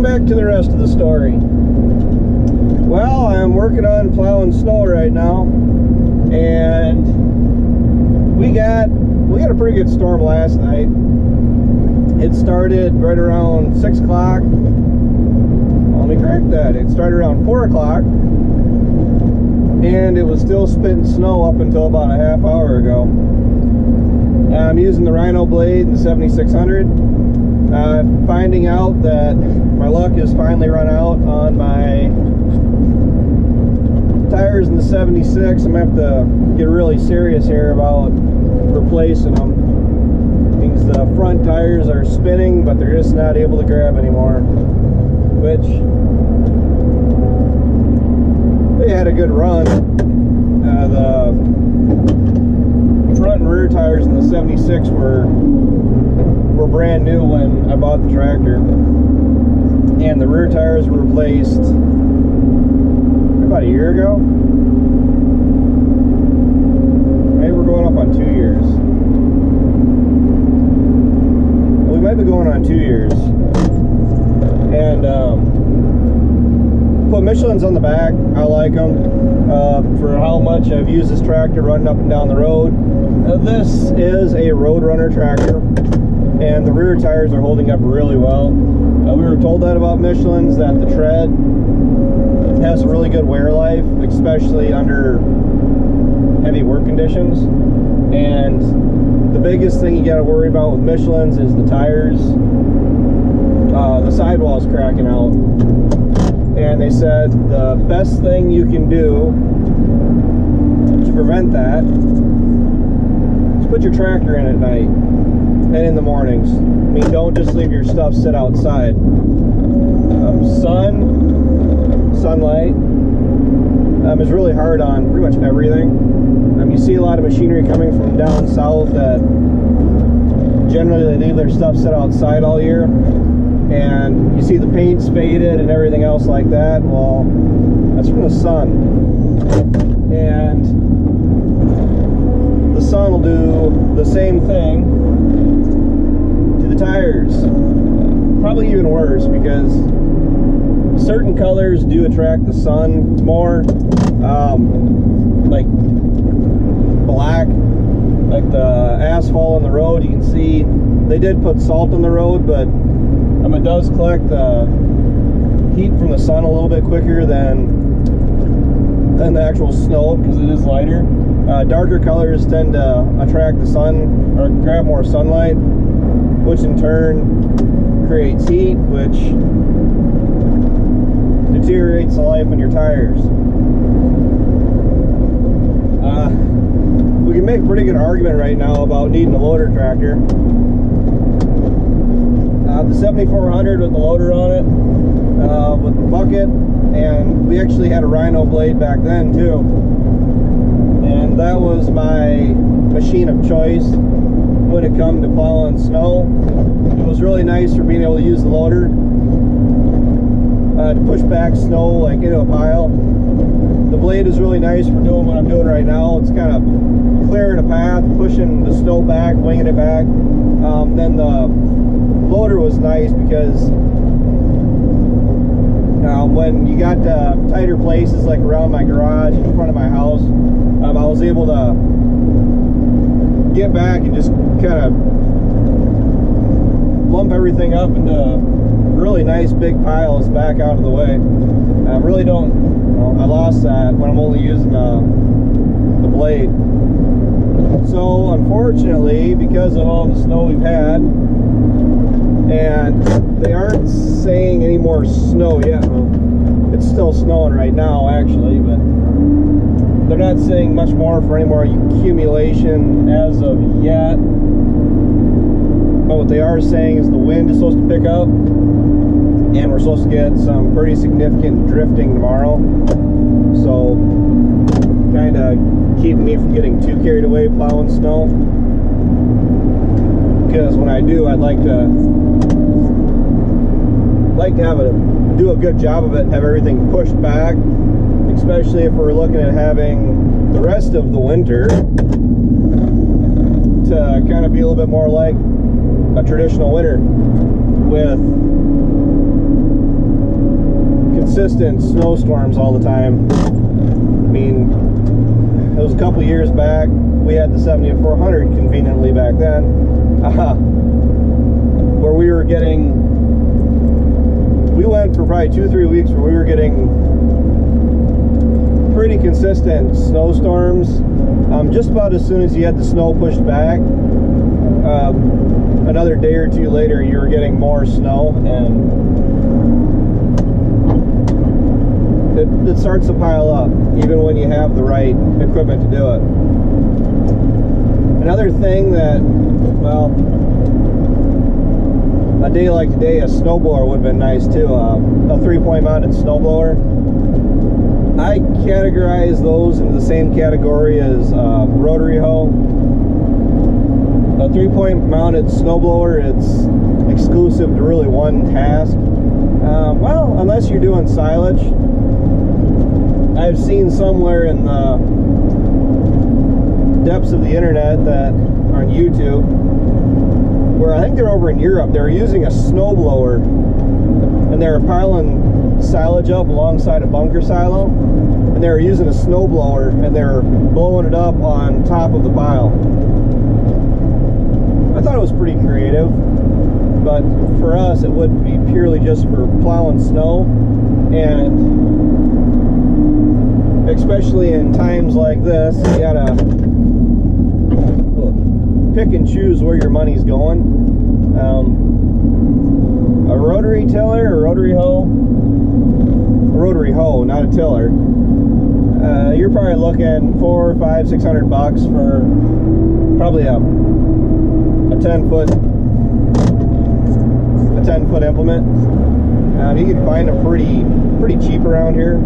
back to the rest of the story. Well, I'm working on plowing snow right now, and we got a pretty good storm last night. It started right around 6 o'clock. Let me correct that. It started around 4 o'clock, and it was still spitting snow up until about a half hour ago. I'm using the Rhino blade in the 7600. Finding out that my luck has finally run out on my tires in the 76. I'm going to have to get really serious here about replacing them, because the front tires are spinning, but they're just not able to grab anymore, which they had a good run. The front and rear tires in the 76 were brand new when I bought the tractor, and the rear tires were replaced about a year ago. Maybe we're going up on 2 years. We might be going on 2 years. And put Michelin's on the back. I like them for how much I've used this tractor running up and down the road. This is a road runner tractor, and the rear tires are holding up really well. We were told that about Michelin's, that the tread has a really good wear life, especially under heavy work conditions. And the biggest thing you got to worry about with Michelin's is the tires. The sidewall's cracking out, and they said the best thing you can do to prevent that is put your tractor in at night and in the mornings. I mean, don't just leave your stuff sit outside. Sunlight is really hard on pretty much everything. You see a lot of machinery coming from down south that generally they leave their stuff sit outside all year, and you see the paint's faded and everything else like that. Well, that's from the sun, and the sun will do the same thing to the tires, probably even worse, because certain colors do attract the sun more, like black, like the asphalt on the road. You can see they did put salt on the road, but it does collect the heat from the sun a little bit quicker than the actual snow, because it is lighter. Darker colors tend to attract the sun or grab more sunlight, which in turn creates heat, which deteriorates the life on your tires. We can make a pretty good argument right now about needing a loader tractor. The 7400 with the loader on it, with the bucket, and we actually had a Rhino blade back then too, and that was my machine of choice when it come to plowing snow. It was really nice for being able to use the loader to push back snow like into a pile. The blade is really nice for doing what I'm doing right now. It's kind of clearing a path, pushing the snow back, winging it back. Then the loader was nice because when you got tighter places like around my garage, in front of my house, I was able to get back and just kind of lump everything up into really nice big piles back out of the way. I really don't, I lost that when I'm only using the blade. So unfortunately, because of all the snow we've had, and they aren't saying any more snow yet. Well, it's still snowing right now actually, but they're not saying much more for any more accumulation as of yet. But what they are saying is the wind is supposed to pick up, and we're supposed to get some pretty significant drifting tomorrow. So kind of keeping me from getting too carried away plowing snow, because when I do, I'd like to do a good job of it, have everything pushed back, especially if we're looking at having the rest of the winter to kind of be a little bit more like a traditional winter, with consistent snowstorms all the time. I mean, it was a couple years back. We had the 70-400 conveniently back then, where we were getting. We went for probably 2-3 weeks where we were getting pretty consistent snowstorms. Just about as soon as you had the snow pushed back, another day or two later, you were getting more snow, and it starts to pile up, even when you have the right equipment to do it. Another thing that, well, a day like today, a snowblower would have been nice too. A 3-point mounted snowblower. I categorize those into the same category as rotary hoe. A 3-point mounted snowblower, it's exclusive to really one task. Well, unless you're doing silage. I've seen somewhere in the depths of the internet that on YouTube, where I think they're over in Europe, they were using a snowblower and they were piling silage up alongside a bunker silo, and they were using a snowblower and they were blowing it up on top of the pile. I thought it was pretty creative, but for us it would be purely just for plowing snow, and especially in times like this, you gotta pick and choose where your money's going. A rotary tiller or rotary hoe, not a tiller, you're probably looking $400, $500, $600 for probably a 10 foot implement. You can find them pretty cheap around here,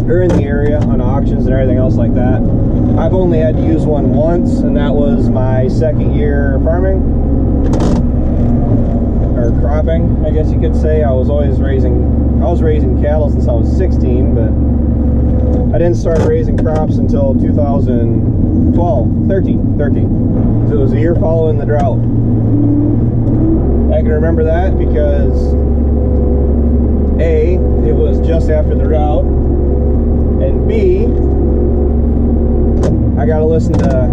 or in the area on auctions and everything else like that. I've only had to use one once, and that was my second year farming, or cropping, I guess you could say. I was raising cattle since I was 16, but I didn't start raising crops until 13. So it was a year following the drought. I can remember that because A, it was just after the drought, and B, I got to listen to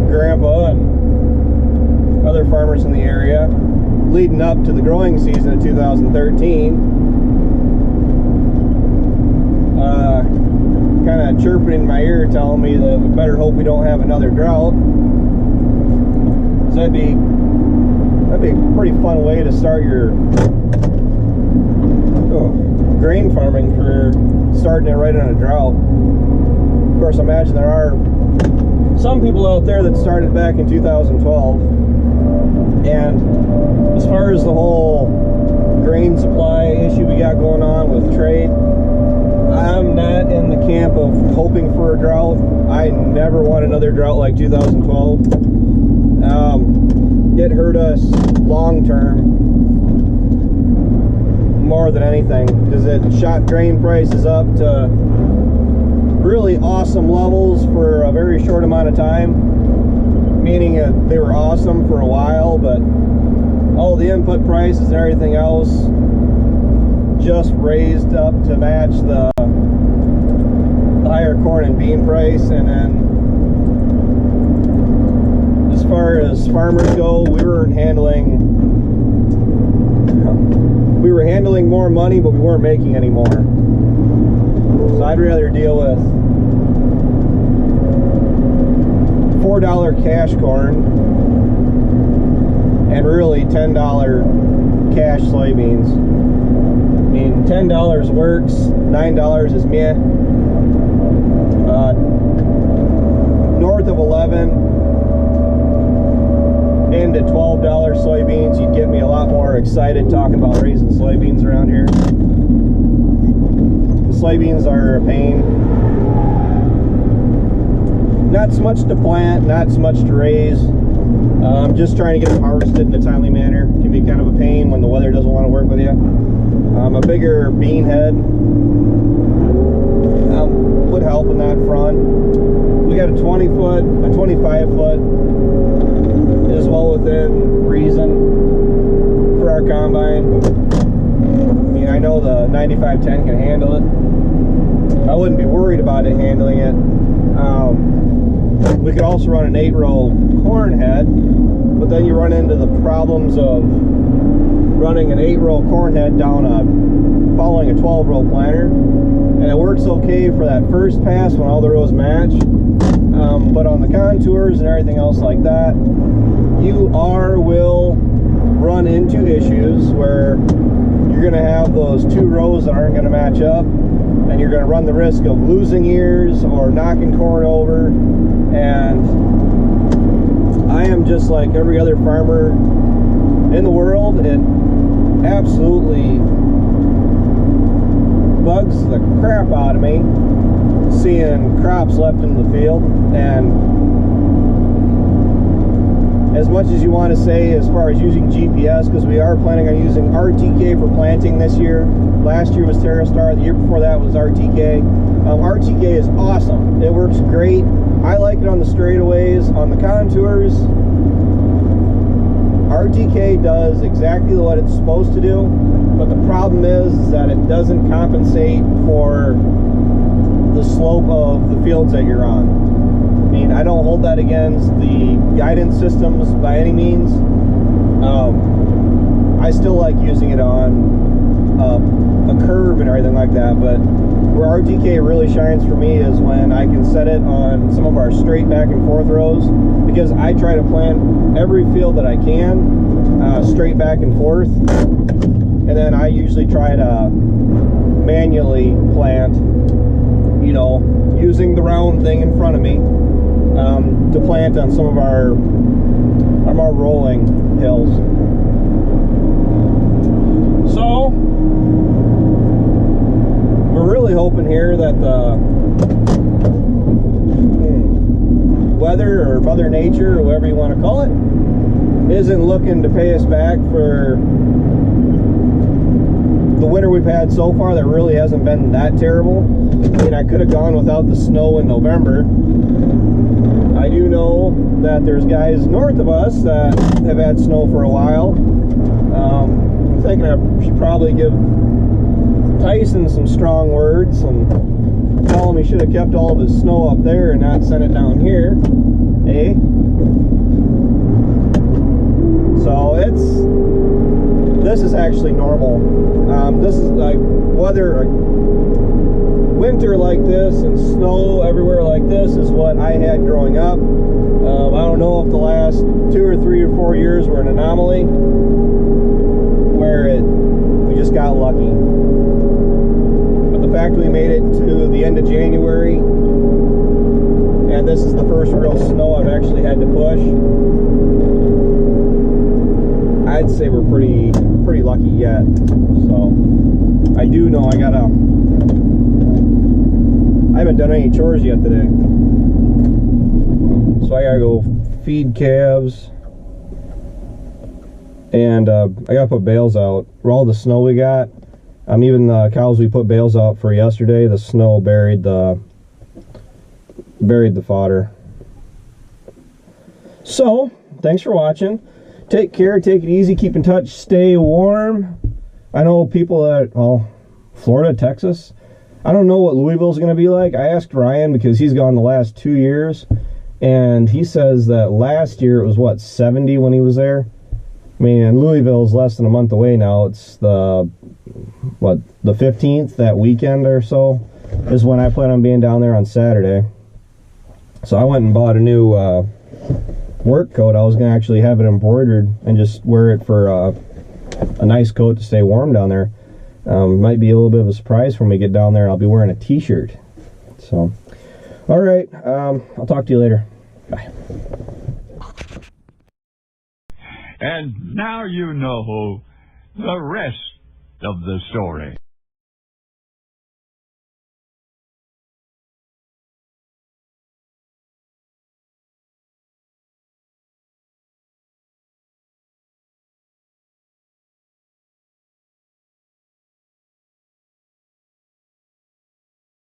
Grandpa and other farmers in the area leading up to the growing season of 2013, kind of chirping in my ear, telling me that we better hope we don't have another drought. So that'd be a pretty fun way to start your grain farming career, starting it right on a drought. Of course, I imagine there are some people out there that started back in 2012. And as far as the whole grain supply issue we got going on with trade, I'm not in the camp of hoping for a drought. I never want another drought like 2012. It hurt us long term more than anything, because it shot grain prices up to really awesome levels for a very short amount of time, meaning that they were awesome for a while, but all the input prices and everything else just raised up to match the higher corn and bean price. And then as far as farmers go, we were handling more money, but we weren't making any more. So I'd rather deal with $4 cash corn and really $10 cash soybeans. I mean, $10 works, $9 is meh. North of 11 into $12 soybeans, you'd get me a lot more excited talking about raising soybeans around here. The soybeans are a pain. Not so much to plant, not so much to raise. Just trying to get them harvested in a timely manner can be kind of a pain when the weather doesn't want to work with you. A bigger bean head would help in that front. We got a 20 foot, a 25 foot is well within reason for our combine. know the 9510 can handle it. I wouldn't be worried about it handling it. We could also run an 8-row corn head, but then you run into the problems of running an 8-row corn head down following a 12-row planter, and it works okay for that first pass when all the rows match, but on the contours and everything else like that, you will run into issues where you're going to have those 2 rows that aren't going to match up, and you're going to run the risk of losing ears or knocking corn over. And I am just like every other farmer in the world. It absolutely bugs the crap out of me seeing crops left in the field. And as much as you want to say as far as using GPS, because we are planning on using RTK for planting this year. Last year was TerraStar, the year before that was RTK. RTK is awesome. It works great. I like it on the straightaways. On the contours, RTK does exactly what it's supposed to do, but the problem is that it doesn't compensate for the slope of the fields that you're on. I mean, I don't hold that against the guidance systems by any means. I still like using it on a curve and everything like that, but where RTK really shines for me is when I can set it on some of our straight back and forth rows, because I try to plant every field that I can straight back and forth, and then I usually try to manually plant, you know, using the round thing in front of me to plant on some of our more rolling hills. So we're really hoping here that the weather or Mother Nature, or whatever you want to call it, isn't looking to pay us back for the winter we've had so far. That really hasn't been that terrible. I mean, I could have gone without the snow in November. I do know that there's guys north of us that have had snow for a while. I'm thinking I should probably give Tyson some strong words and tell him he should have kept all of his snow up there and not sent it down here. Eh? So this is actually normal. This is like winter like this and snow everywhere like this is what I had growing up. I don't know if the last 2 or 3 or 4 years were an anomaly where we just got lucky. But the fact we made it to the end of January and this is the first real snow I've actually had to push, I'd say we're pretty lucky yet. So I do know I haven't done any chores yet today, so I gotta go feed calves, and I gotta put bales out. For all the snow we got, even the cows we put bales out for yesterday, the snow buried the fodder. So thanks for watching. Take care, take it easy, keep in touch, stay warm. I know people that, well, Florida, Texas, I don't know what Louisville's going to be like. I asked Ryan because he's gone the last 2 years, and he says that last year it was, what, 70 when he was there? I mean, and Louisville's less than a month away now. It's the 15th, that weekend or so, is when I plan on being down there on Saturday. So I went and bought a new work coat. I was going to actually have it embroidered and just wear it for a nice coat to stay warm down there. Might be a little bit of a surprise when we get down there. I'll be wearing a t-shirt. So, all right. I'll talk to you later. Bye. And now you know the rest of the story.